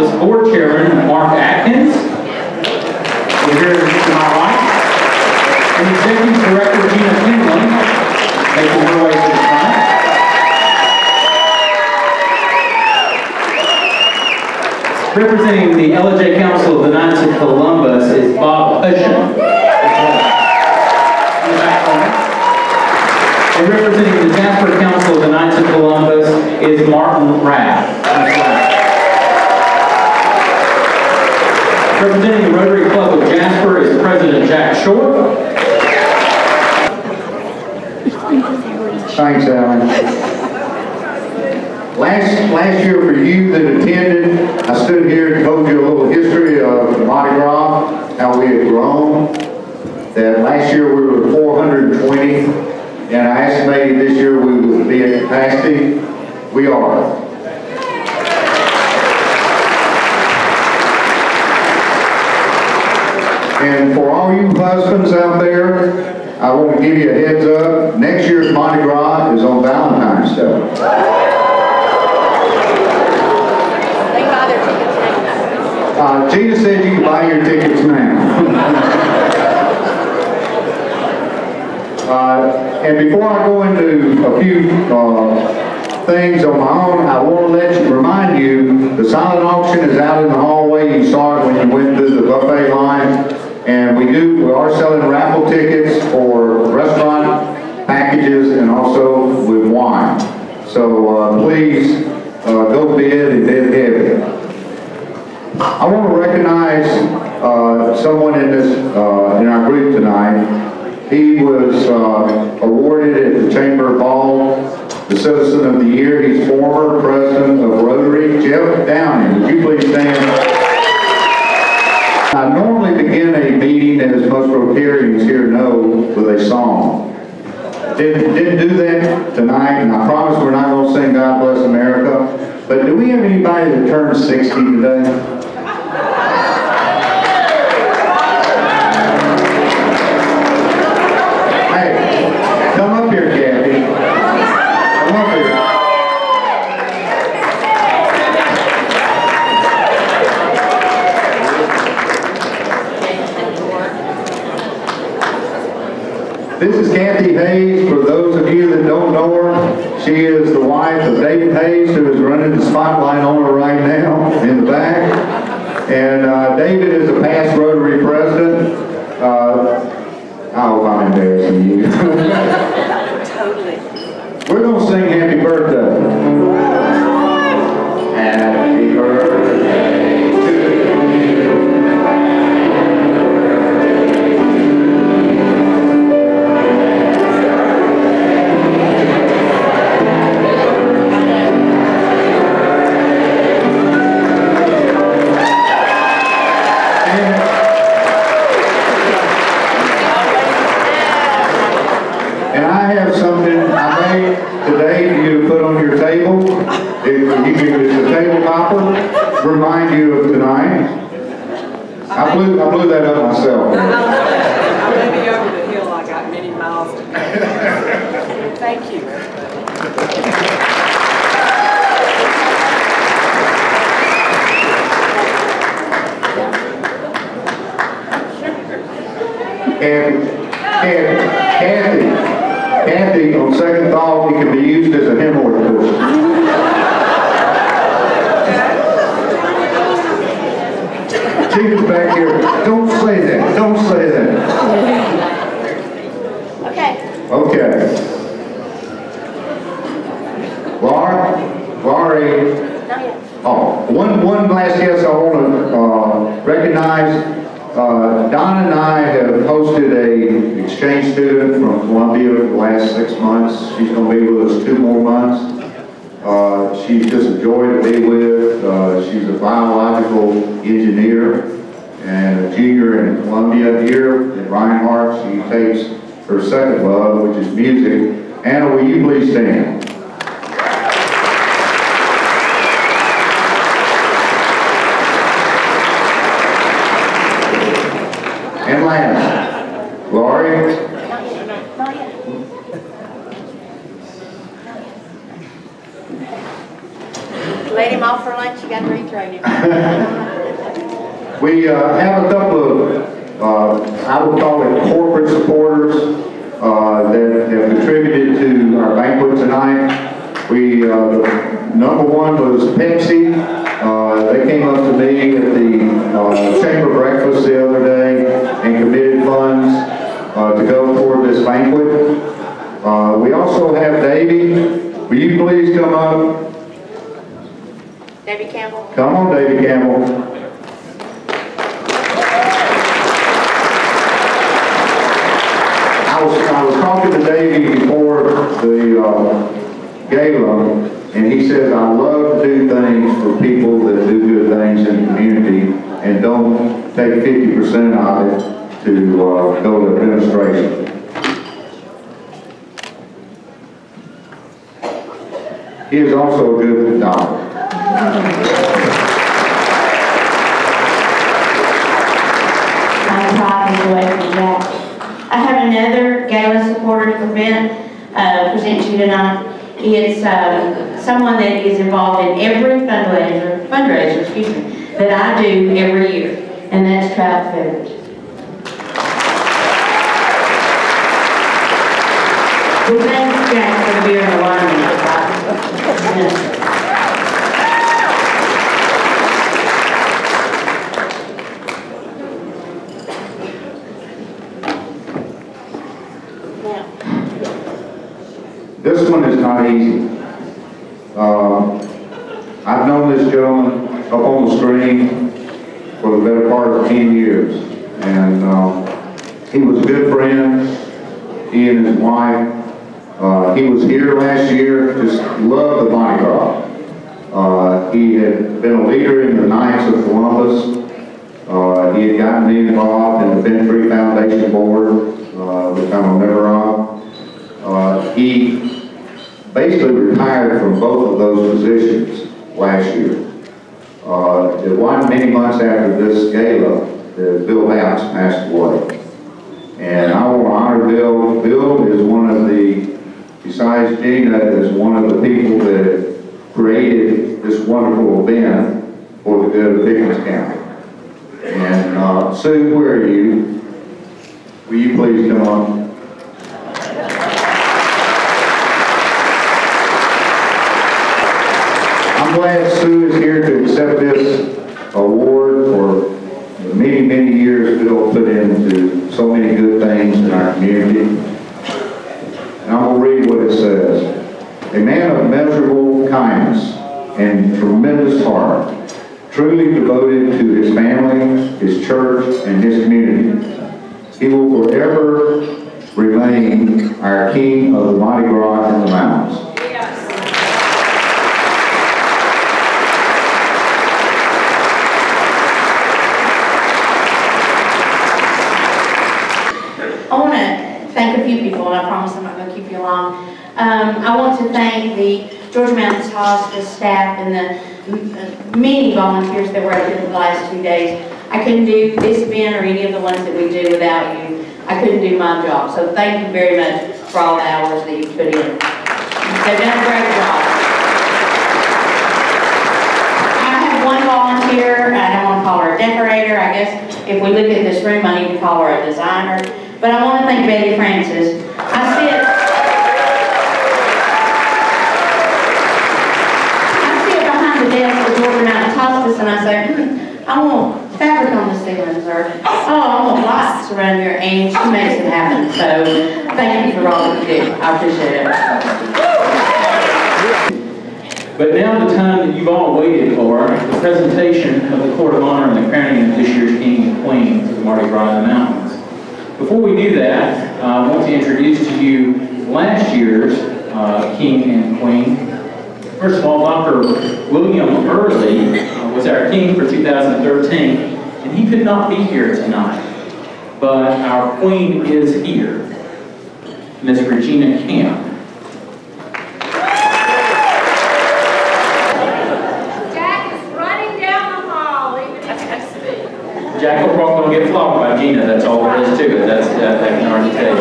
Council's Board Chairman, Mark Atkins. We're here to my right. And Executive Director, Gina Finley, making her way to the front. Representing the LJ Council of the Knights of Columbus is Bob Hushin. And representing the Jasper Council of the Knights of Columbus is Martin Rath. Representing the Rotary Club of Jasper is President Jack Short. Thanks, Alan. Last year for you that attended, I stood here and told you a little history of Mardi Gras, how we had grown. That last year we were 420, and I estimated this year we would be at capacity. We are. And for all you husbands out there, I want to give you a heads up. Next year's Mardi Gras is on Valentine's Day. Gina said you can buy your tickets now. And before I go into a few things on my own, I want to remind you, the silent auction is out in the hallway. You saw it when you went through the buffet line. And we are selling raffle tickets for restaurant packages and also with wine. So please go bid and bid heavy. I want to recognize someone in our group tonight. He was awarded at the Chamber Ball the Citizen of the Year. He's former president of Rotary. Jeff Downing, would you please stand? I normally begin a meeting, as most Rotarians here know, with a song. Didn't do that tonight, and I promise we're not going to sing God Bless America. But do we have anybody that turned 60 today? Hey, come up here, Kathy. Come up here. This is Kathy Hayes. For those of you that don't know her, she is the wife of David Hayes, who is running the spotlight on her right now in the back. And David is a past Rotary president. I hope I'm embarrassing you. Totally. We're going to sing Happy Birthday. Happy birthday to you. And I have something I made today for you to put on your table. It's a table topper. Remind you of tonight. I blew that up myself. I may be over the hill. I got many miles to go. Thank you. And Kathy, on second thought, it can be used as a hemorrhoid cushion. Gina's back here. Don't say that. Don't say that. Okay. Okay. Laurie. Not yet. Oh, one last guest I want to recognize. Donna and I have hosted an exchange student from Columbia the last 6 months. She's going to be with us 2 more months. She's just a joy to be with. She's a biological engineer and a junior in Columbia. Here at Reinhardt, she takes her second love, which is music. Anna, will you please stand? And last, Laurie. Not yet. let him off for lunch, you got to retrain him. We have a couple of, I would call it corporate supporters that have contributed to our banquet tonight. Number one was Pepsi. They came up to me at the chamber breakfast the other day and committed funds to go toward this banquet. We also have Davey. Will you please come up? Debbie Campbell. Come on, Davey Campbell. I was talking to Davey before the gala, and he says, I love to do things for people that do good things in the community and don't take 50% of it to go to administration. He is also a good doctor. I'm proud of the way we got. I have another gala supporter to present to you tonight. It's someone that is involved in every fundraiser, that I do every year, and that's Trout Feathers. We thank Jack for the beer and the wine. This one is not easy. I've known this gentleman up on the screen for the better part of 10 years. And he was a good friend, he and his wife. He was here last year, just loved the Mardi Gras. He had been a leader in the Knights of Columbus. He had gotten me involved in the Ben Free Foundation Board, which I'm a member of. He basically retired from both of those positions last year. It wasn't many months after this gala that Bill House passed away. And I want to honor Bill. Bill is one of the, besides Gina, is one of the people that created this wonderful event for the good of Pickens County. And Sue, where are you? Will you please come on? I'm glad Sue is here to accept this award for the many, many years Bill put into so many good things in our community. And I'm going to read what it says. A man of measurable kindness and tremendous heart, truly devoted to his family, his church, and his community. He will forever remain our king of the Mardi Gras in the mountains. I want to thank a few people, and I promise I'm not going to keep you long. I want to thank the Georgia Mountains Hospice staff and the many volunteers that were out here for the last 2 days. I couldn't do this event or any of the ones that we do without you. I couldn't do my job. So thank you very much for all the hours that you put in. They've done a great job. I have one volunteer. I don't want to call her a decorator. I guess if we look at this room, I need to call her a designer. But I want to thank Betty Francis. I sit behind the desk at Georgia Mountains Hospice and I say, I want fabric on the ceilings, or I want lights around here, and she makes it happen. So thank you for all that you do. I appreciate it. But now the time that you've all waited for, the presentation of the Court of Honor and the crowning of this year's King and Queen for the Mardi Gras in the Mountains. Before we do that, I want to introduce to you last year's King and Queen. First of all, Dr. William Early was our King for 2013, and he could not be here tonight. But our Queen is here, Miss Regina Camp. Jack will probably get flogged by Gina. That's all there is to it. That can already tell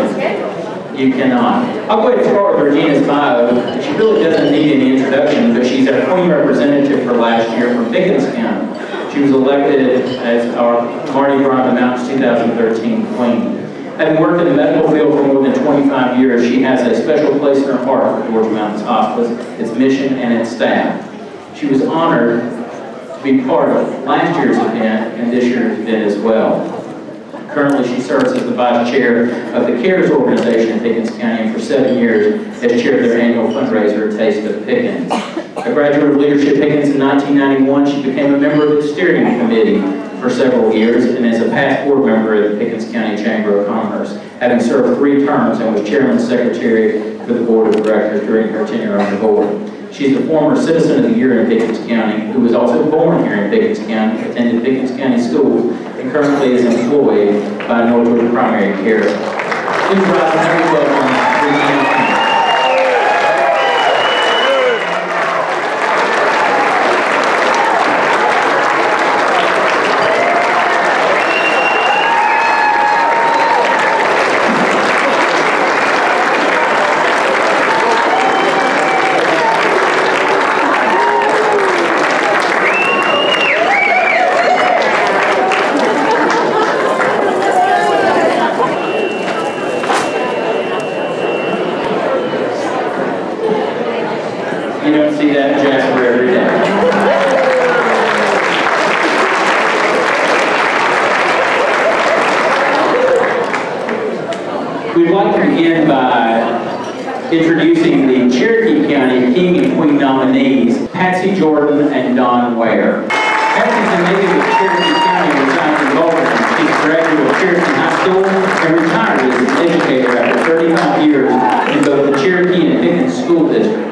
you. You cannot. I'll go ahead and start with Regina's bio. She really doesn't need any introduction, but she's our Queen representative for last year from Pickens County. She was elected as our Mardi Gras of the Mountains 2013 Queen. Having worked in the medical field for more than 25 years, she has a special place in her heart for Georgia Mountains Hospice, its mission, and its staff. She was honored to be part of last year's event and this year's event as well. Currently, she serves as the vice chair of the CARES organization in Pickens County, and for 7 years has chaired their annual fundraiser, Taste of Pickens. A graduate of Leadership Pickens in 1991, she became a member of the steering committee for several years and is a past board member of the Pickens County Chamber of Commerce, having served 3 terms and was chairman secretary for the board of directors during her tenure on the board. She's the former Citizen of the Year in Pickens County, who was also born here in Pickens County, attended Pickens County Schools, and currently is employed by North Georgia Primary Care. Please rise and have a welcome, Regina King. You don't see that in Jasper every day. We'd like to begin by introducing the Cherokee County King and Queen nominees, Patsy Jordan and Don Ware. Patsy's a native of Cherokee County and resides in Baltimore. She's a graduate of Cherokee High School and retired as an educator after 35 years in both the Cherokee and Pickens school districts.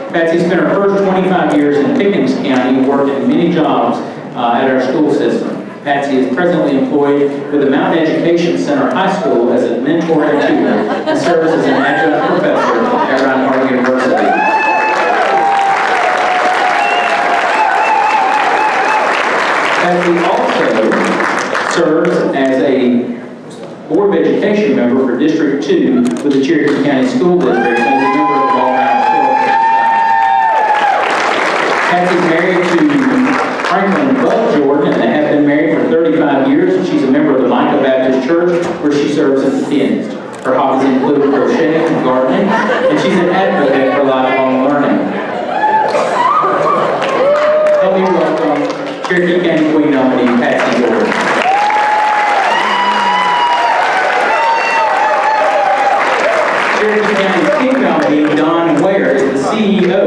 Patsy spent her first 25 years in Pickens County and worked in many jobs at our school system. Patsy is presently employed with the Mountain Education Center High School as a mentor and tutor and serves as an adjunct professor at Reinhardt University. Patsy also serves as a Board of Education member for District 2 with the Cherokee County School District and is a member of the Ball Patsy's married to Franklin Bud Jordan, and they have been married for 35 years. She's a member of the Micah Baptist Church, where she serves as a pianist. Her hobbies include crocheting and gardening, and she's an advocate for lifelong learning. Help me welcome Cherokee County Queen nominee Patsy Jordan. Cherokee County King nominee Don Ware is the CEO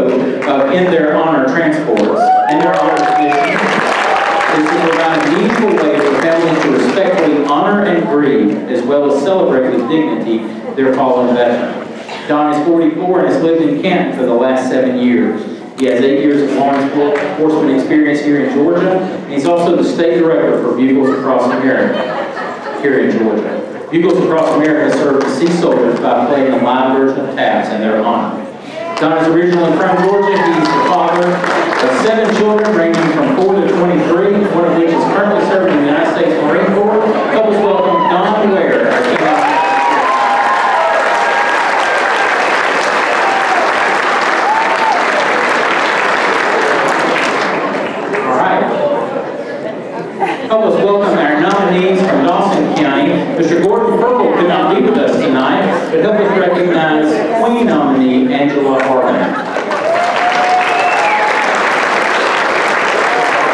of In Their Honor Transports. In Their Honor mission is to provide a meaningful way for families to respectfully honor and grieve, as well as celebrate with dignity their fallen veteran. Don is 44 and has lived in Canton for the last 7 years. He has 8 years of law enforcement experience here in Georgia, and he's also the state director for Bugles Across America here in Georgia. Bugles Across America serve to sea soldiers by playing a live version of Taps in their honor. Don is originally from Georgia. He's the father of 7 children ranging from 4 to 23, one of which is currently serving in the United States Marine Corps. Help us welcome Don Ware. All right. Help us welcome our nominees from Dawson County. Mr. Gordon Purple could not be with us tonight, but help us recognize Queen nominee Angela Harden.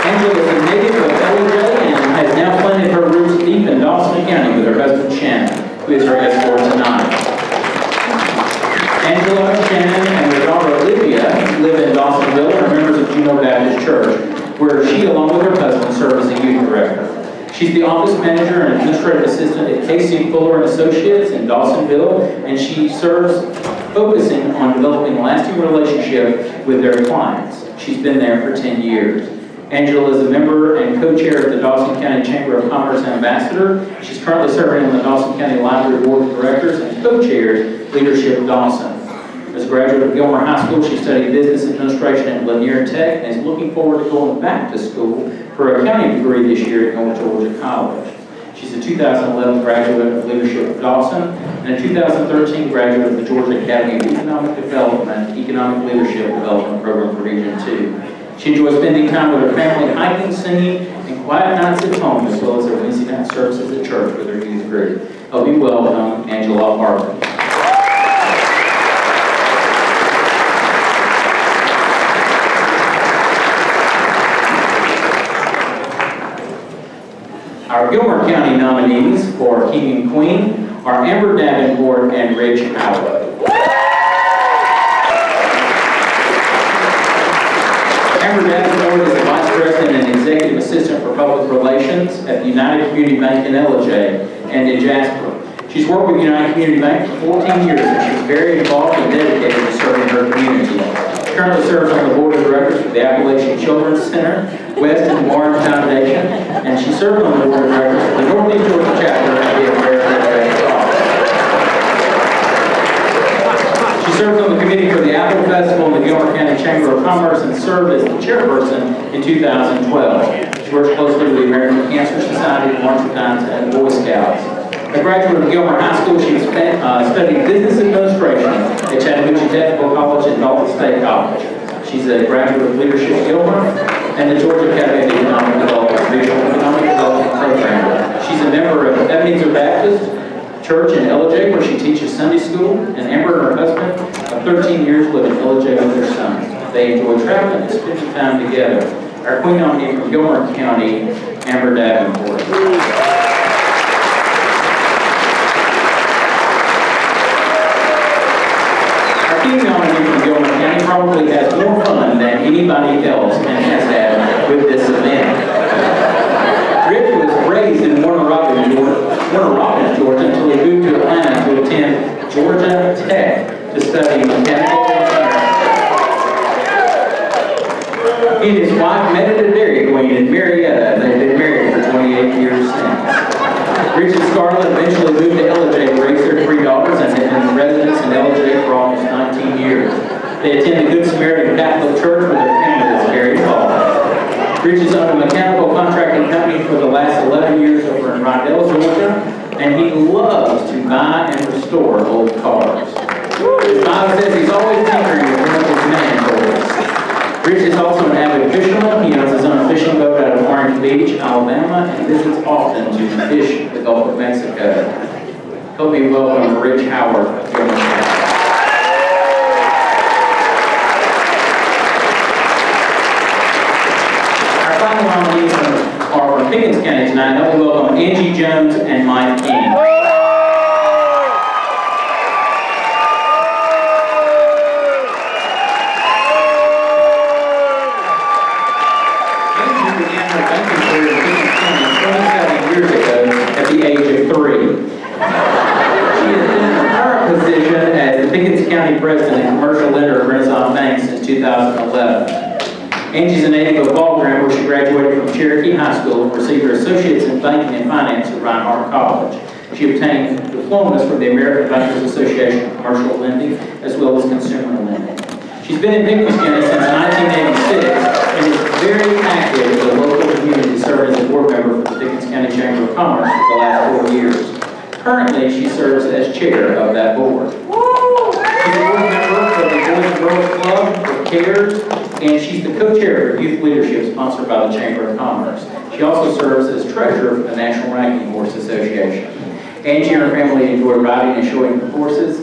Angela is a native of LJ and has now planted her roots deep in Dawson County with her husband Shannon, who is her escort tonight. Angela, Shannon, and their daughter Olivia live in Dawsonville and are members of Juneau Baptist Church, where she, along with her husband, serves as a youth director. She's the office manager and administrative assistant at Casey Fuller & Associates in Dawsonville, and she serves focusing on developing a lasting relationship with their clients. She's been there for 10 years. Angela is a member and co-chair of the Dawson County Chamber of Commerce Ambassador. She's currently serving on the Dawson County Library Board of Directors and co-chairs Leadership Dawson. As a graduate of Gilmer High School, she studied business administration at Lanier Tech and is looking forward to going back to school for a accounting degree this year at North Georgia College. She's a 2011 graduate of Leadership Dawson and a 2013 graduate of the Georgia Academy of Economic Development, Economic Leadership Development Program for Region 2. She enjoys spending time with her family, hiking, singing, and quiet nights at home, as well as her Wednesday night services at church with her youth group. Help me welcome Angela Harvey. Our Gilmer County nominees for King and Queen are Amber Davenport and Rich Howard. Amber Davenport is the Vice President and Executive Assistant for Public Relations at the United Community Bank in Ellijay and in Jasper. She's worked with United Community Bank for 14 years and she's very involved and dedicated to serving her community. She currently serves on the Board of Directors for the Appalachian Children's Center, West and Warren Foundation, and she served on the Board of Directors for the Northeast Georgia chapter of the American Red Cross. She served on the committee for the Apple Festival in the Gilmer County Chamber of Commerce and served as the chairperson in 2012. She works closely with the American Cancer Society, Marching Times, and Boy Scouts. A graduate of Gilmer High School, she studied business administration at Chattahoochee Technical College and Dalton State College. She's a graduate of Leadership Gilmer and the Georgia Academy of Economic Development, Regional Economic Development Program. She's a member of Ebenezer Baptist Church in Ellijay, where she teaches Sunday school, and Amber and her husband of 13 years live in Ellijay with their son. They enjoy traveling and spending time together. Our Queen nominee from Gilmer County, Amber Davenport. King nominee from Gilmer County probably has more fun than anybody else and has had with this event. Rich was raised in Warner Robins, Georgia, until he moved to Atlanta to attend Georgia Tech to study mechanical engineering. He and his wife met at a Dairy Queen in Marietta. They've been married for 28 years since. Rich and Scarlett eventually moved to Ellijay to raise their 3 daughters and have been residents in Ellijay for almost 19 years. They attend the Good Samaritan Catholic Church where their family is very involved. Rich has owned a mechanical contracting company for the last 11 years over in Rydell, Georgia, and he loves to buy and restore old cars. His Bible says he's always tinkering with Remington's man toys. Rich is also an avid fisherman. He owns his own fishing boat out of Orange Beach, Alabama, and visits often to fish the Gulf of Mexico. Help me welcome Rich Howard of Gilmer County. Our final nominees are from Pickens County tonight. Help me welcome Angie Jones and Mike King. At the age of 3. She has been in her current position as the Pickens County President and Commercial Lender of Renaissance Bank since 2011. Angie's a native of Ball Ground, where she graduated from Cherokee High School and received her Associates in Banking and Finance at Reinhardt College. She obtained diplomas from the American Bankers Association of Commercial Lending, as well as Consumer Lending. She's been in Pickens County since 1986 and is very active in the local community, serving as a board member for the Pickens County Chamber of Commerce for the last 4 years. Currently, she serves as chair of that board. She's a board member of the Boys and Girls Club for CARES, and she's the co-chair for Youth Leadership sponsored by the Chamber of Commerce. She also serves as treasurer for the National Ranking Horse Association. Angie and her family enjoy riding and showing the horses.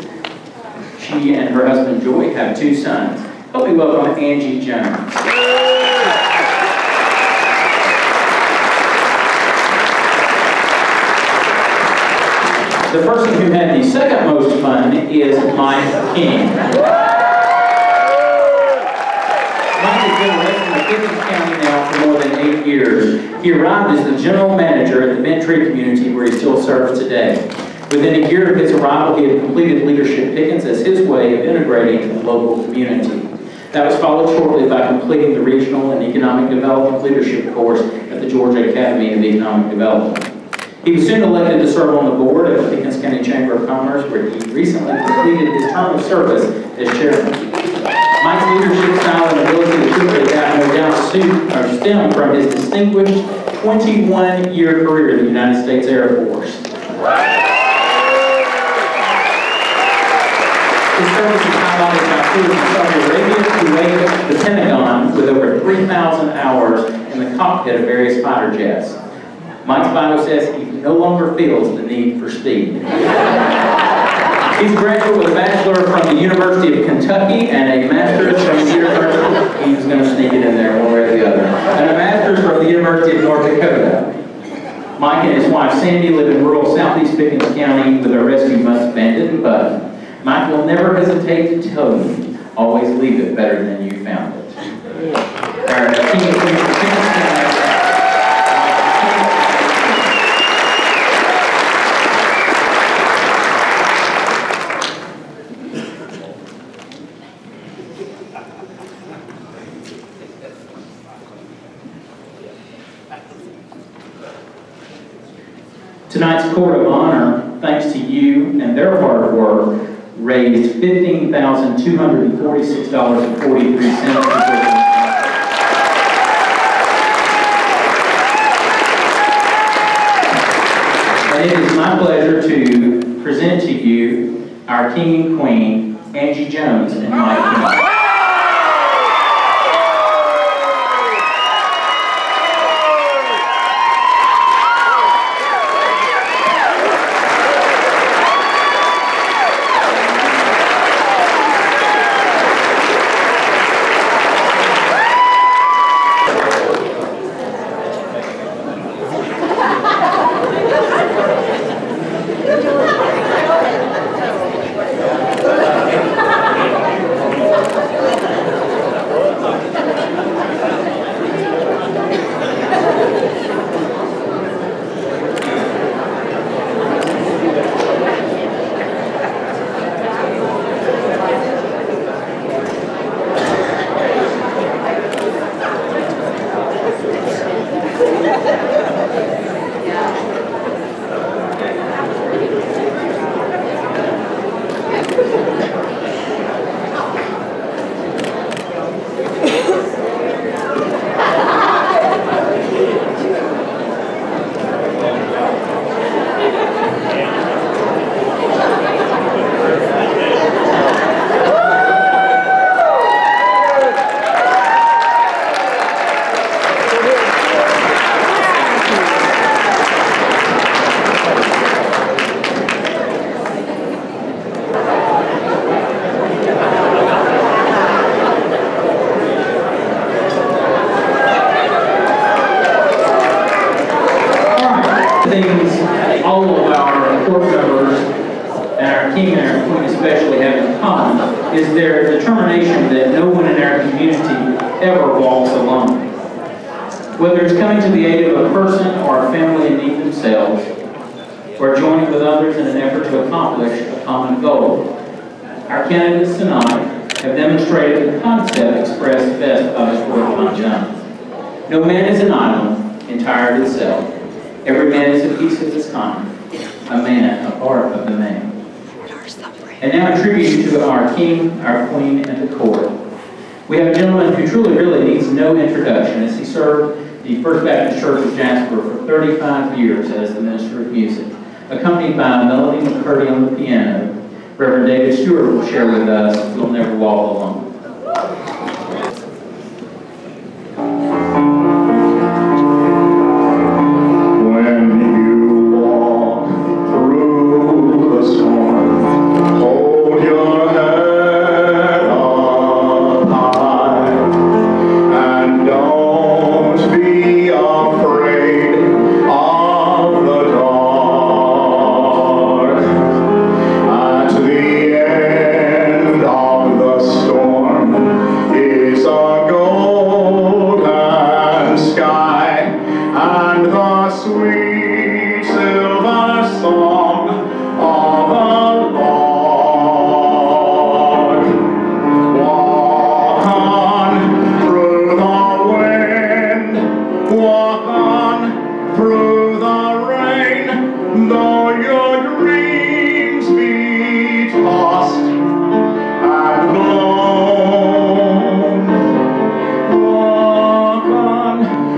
She and her husband Joy have 2 sons. Help me welcome Angie Jones. The person who had the second most fun is Mike King. Mike has been a resident of Pickens County now for more than 8 years. He arrived as the general manager at the Bentry community where he still serves today. Within a year of his arrival, he had completed Leadership Pickens as his way of integrating the local community. That was followed shortly by completing the Regional and Economic Development Leadership course at the Georgia Academy of Economic Development. He was soon elected to serve on the board of the Pickens County Chamber of Commerce, where he recently completed his term of service as chairman. Mike's leadership style and ability to quickly adapt no doubt stem from his distinguished 21-year career in the United States Air Force. His service is highlighted by tours in Saudi Arabia, Kuwait, the Pentagon, with over 3,000 hours in the cockpit of various fighter jets. Mike's bio says he no longer feels the need for speed. He's a graduate with a bachelor from the University of Kentucky and a master's from the University, he's going to sneak it in there one way or the other, and a master's from the University of North Dakota. Mike and his wife Sandy live in rural southeast Pickens County with their rescue mutts Bandit and Bud. Mike will never hesitate to tell you, always leave it better than you found it. Our King of Queens from Pickens County. Tonight's Court of Honor, thanks to you and their hard work, raised $15,246.43. And it is my pleasure to present to you our King and Queen, Angie Jones and Mike King. All of our court members and our King and our Queen especially have in common is their determination that no one in our community ever walks alone. Whether it's coming to the aid of a person or a family in need themselves, or joining with others in an effort to accomplish a common goal, our candidates tonight have demonstrated the concept expressed best by the Court of Jones. No man is an island, entire to itself. Every man is a piece of his kind, a man, a part of the man. And now a tribute to our King, our Queen, and the court. We have a gentleman who truly really needs no introduction, as he served the First Baptist Church of Jasper for 35 years as the minister of music, accompanied by Melody McCurdy on the piano. Reverend David Stewart will share with us "We'll Never Walk Alone."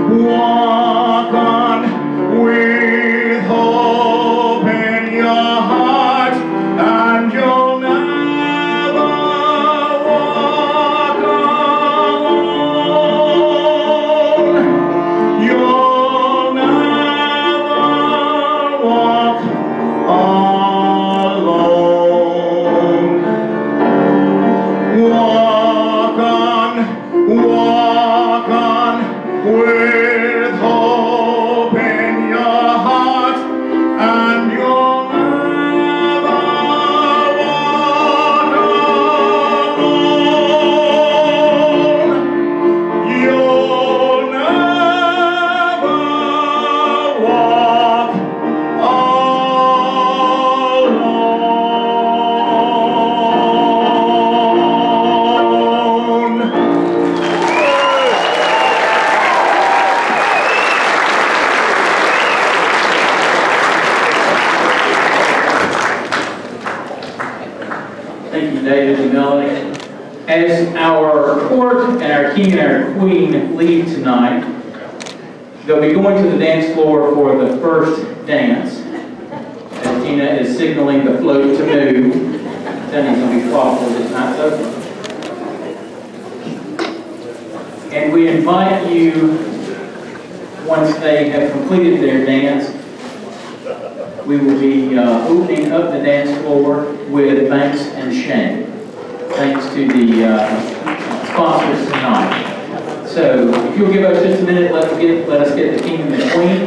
Walk on, with Thank you, David and Melanie. As our court and our king and our queen leave tonight, they'll be going to the dance floor for the first dance. As Tina is signaling the float to move. Sonny's going to be thoughtful this night, though. And we invite you, once they have completed their dance, we will be opening up the dance floor with Banks and Shane. Thanks to the sponsors tonight. So if you'll give us just a minute, let us get the king and the queen.